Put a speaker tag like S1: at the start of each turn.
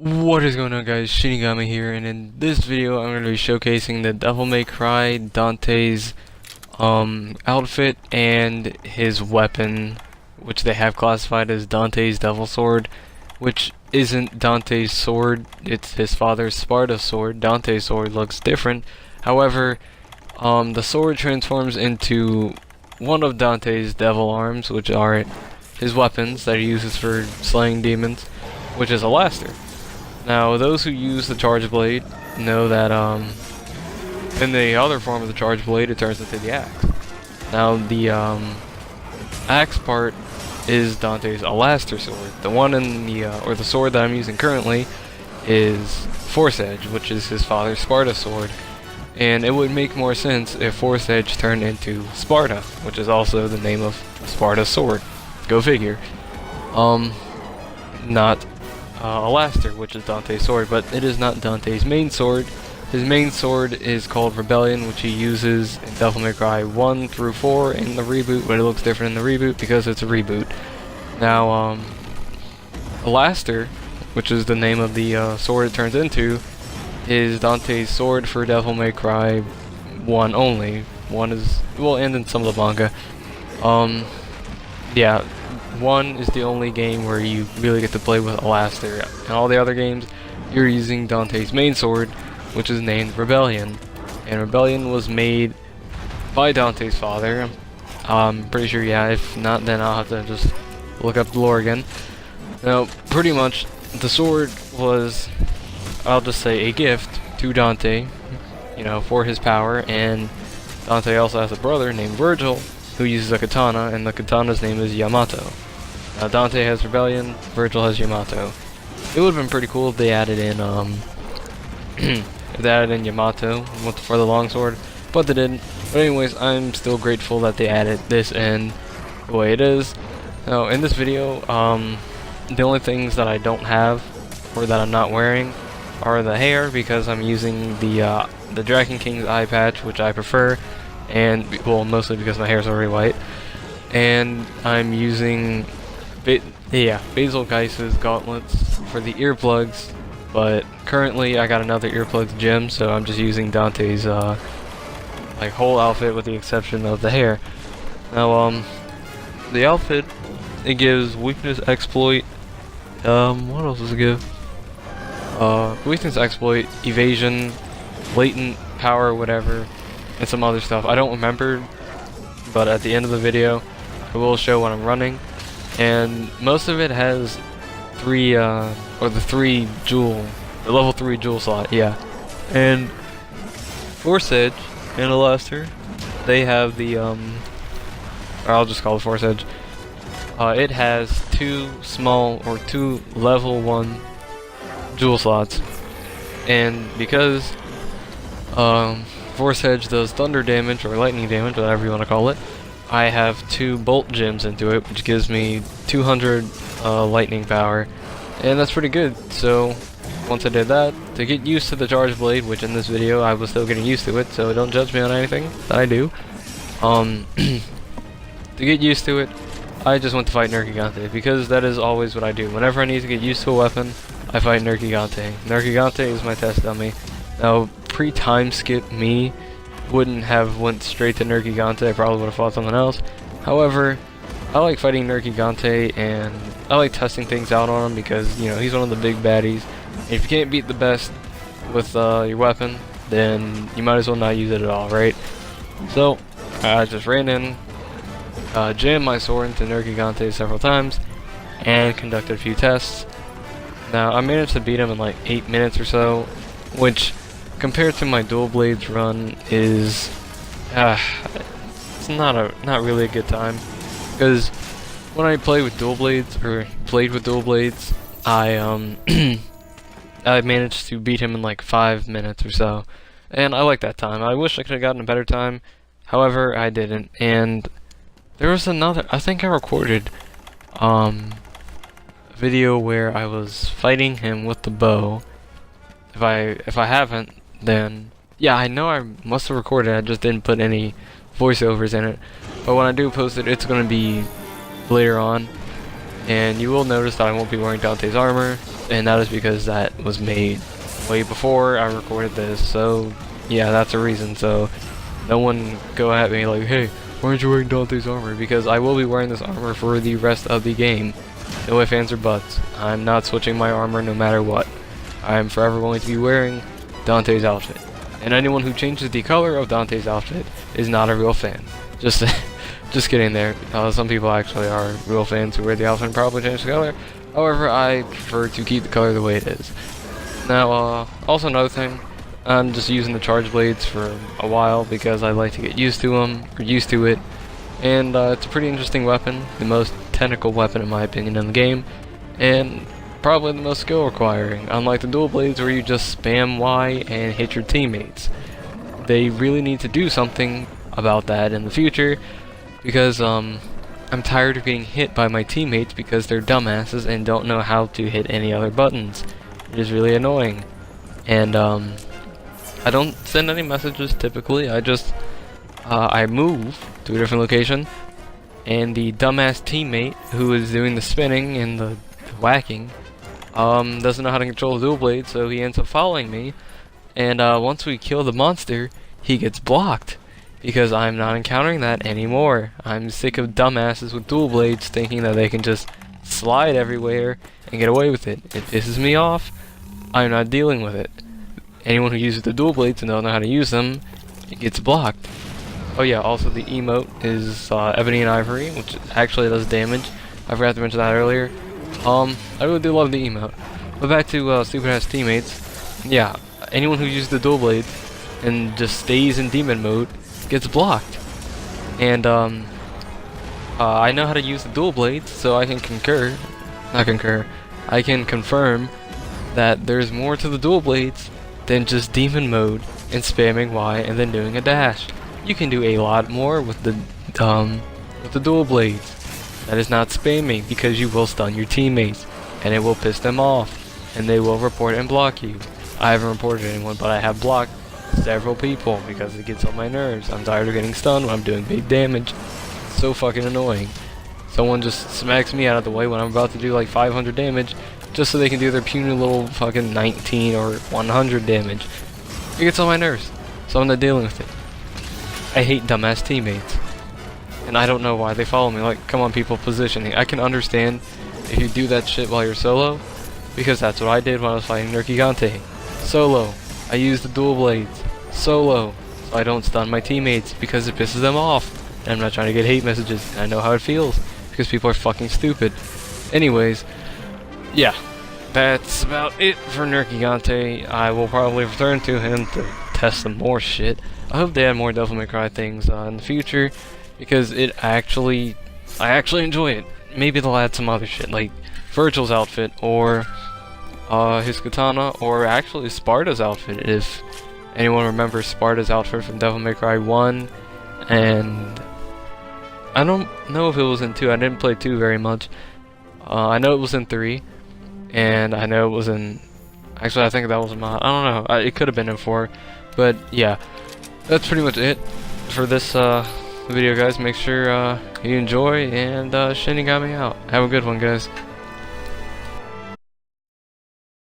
S1: What is going on, guys? Shinigami here, and in this video I'm going to be showcasing the Devil May Cry Dante's outfit and his weapon, which they have classified as Dante's Devil Sword, which isn't Dante's sword, it's his father's Sparta sword. Dante's sword looks different. However, the sword transforms into one of Dante's devil arms, which are his weapons that he uses for slaying demons, which is a laster. Now, those who use the Charge Blade know that, in the other form of the Charge Blade, it turns into the axe. Now, the, axe part is Dante's Alaster sword. The one in the, or the sword that I'm using currently is Force Edge, which is his father's Sparta sword. And it would make more sense if Force Edge turned into Sparta, which is also the name of Sparta's sword. Go figure. Not Alaster, which is Dante's sword, but it is not Dante's main sword. His main sword is called Rebellion, which he uses in Devil May Cry 1 through 4 in the reboot, but it looks different in the reboot because it's a reboot. Now, Alaster, which is the name of the sword it turns into, is Dante's sword for Devil May Cry 1 only. 1 is, well, and in some of the manga. Yeah. 1 is the only game where you really get to play with Alaster. In all the other games, you're using Dante's main sword, which is named Rebellion. And Rebellion was made by Dante's father. I'm pretty sure, yeah, if not, then I'll have to just look up the lore again. Now, pretty much, the sword was, I'll just say, a gift to Dante, you know, for his power, and Dante also has a brother named Virgil, who uses a katana, and the katana's name is Yamato. Now, Dante has Rebellion, Virgil has Yamato. It would have been pretty cool if they added in, if they added in Yamato for the longsword, but they didn't. But anyways, I'm still grateful that they added this in the way it is. Now, in this video, the only things that I don't have, or that I'm not wearing, are the hair, because I'm using the Dragon King's eye patch, which I prefer, and, well, mostly because my hair is already white, and I'm using Basil Geiss's gauntlets for the earplugs, but currently I got another earplugs gem, so I'm just using Dante's like whole outfit with the exception of the hair. Now, the outfit, it gives weakness, exploit, what else does it give? Weakness, exploit, evasion, latent power, whatever, and some other stuff. I don't remember, but at the end of the video, I will show what I'm running. And most of it has the level 3 jewel slot, yeah. And Force Edge and Alaster, they have the, or I'll just call it Force Edge. It has two level 1 jewel slots. And because, Force Edge does thunder damage, or lightning damage, whatever you want to call it, I have 2 bolt gems into it, which gives me 200 lightning power, and that's pretty good. So once I did that, to get used to the Charge Blade, which in this video I was still getting used to it, so don't judge me on anything that I do. To get used to it, I just went to fight Nergigante, because that is always what I do. Whenever I need to get used to a weapon, I fight Nergigante. Nergigante is my test dummy. Now, pre-time skip me wouldn't have went straight to Nergigante. I probably would have fought someone else. However, I like fighting Nergigante, and I like testing things out on him because, you know, he's one of the big baddies. And if you can't beat the best with your weapon, then you might as well not use it at all, right? So, I just ran in, jammed my sword into Nergigante several times, and conducted a few tests. Now, I managed to beat him in like 8 minutes or so, which, compared to my dual blades run, is it's not really a good time, because when I play with dual blades, or played with dual blades, I I managed to beat him in like 5 minutes or so, and I like that time. I wish I could have gotten a better time, however I didn't. And there was another, I think I recorded a video where I was fighting him with the bow. If I haven't, then yeah, I know I must have recorded it, I just didn't put any voiceovers in it. But when I do post it, it's gonna be later on. and you will notice that I won't be wearing Dante's armor, and that is because that was made way before I recorded this, so yeah, that's a reason. So no one go at me like, hey, why aren't you wearing Dante's armor? Because I will be wearing this armor for the rest of the game. No ifs, ands, or buts. I'm not switching my armor no matter what. I am forever going to be wearing Dante's outfit. And anyone who changes the color of Dante's outfit is not a real fan. Just kidding there. Some people actually are real fans who wear the outfit and probably change the color. However, I prefer to keep the color the way it is. Now, also another thing, I'm just using the charge blades for a while because I like to get used to them, or used to it, and it's a pretty interesting weapon, the most technical weapon in my opinion in the game, and probably the most skill requiring, unlike the dual blades where you just spam Y and hit your teammates. They really need to do something about that in the future, because I'm tired of getting hit by my teammates because they're dumbasses and don't know how to hit any other buttons. It is really annoying, and I don't send any messages typically. I just I move to a different location, and the dumbass teammate who is doing the spinning and the whacking doesn't know how to control the dual blade, so he ends up following me, and once we kill the monster, he gets blocked because I'm not encountering that anymore. I'm sick of dumbasses with dual blades thinking that they can just slide everywhere and get away with it. It pisses me off. I'm not dealing with it. Anyone who uses the dual blades and don't know how to use them, it gets blocked. Oh yeah, also the emote is Ebony and Ivory, which actually does damage. I forgot to mention that earlier. I really do love the emote. But back to stupid ass teammates. Yeah, anyone who uses the dual blades and just stays in demon mode gets blocked. And I know how to use the dual blades, so I can I can confirm that there's more to the dual blades than just demon mode and spamming Y and then doing a dash. You can do a lot more with the dual blades. That is not spamming, because you will stun your teammates and it will piss them off and they will report and block you. I haven't reported anyone, but I have blocked several people because it gets on my nerves. I'm tired of getting stunned when I'm doing big damage. It's so fucking annoying. Someone just smacks me out of the way when I'm about to do like 500 damage just so they can do their puny little fucking 19 or 100 damage. It gets on my nerves, so I'm not dealing with it. I hate dumbass teammates, and I don't know why they follow me. Like, come on people, positioning. I can understand if you do that shit while you're solo, because that's what I did when I was fighting Nergigante. Solo, I use the dual blades. Solo, so I don't stun my teammates because it pisses them off. And I'm not trying to get hate messages, and I know how it feels, because people are fucking stupid. Anyways, yeah, that's about it for Nergigante. I will probably return to him to test some more shit. I hope they add more Devil May Cry things in the future, because I actually enjoy it. Maybe they'll add some other shit, like Virgil's outfit, or his katana, or actually Sparta's outfit, if anyone remembers Sparta's outfit from Devil May Cry 1, and I don't know if it was in 2, I didn't play 2 very much. I know it was in 3, and I know it was in, actually I think that was a mod, I don't know, it could have been in 4, but yeah, that's pretty much it for this video guys. Make sure you enjoy, and Shinigami out. Have a good one guys.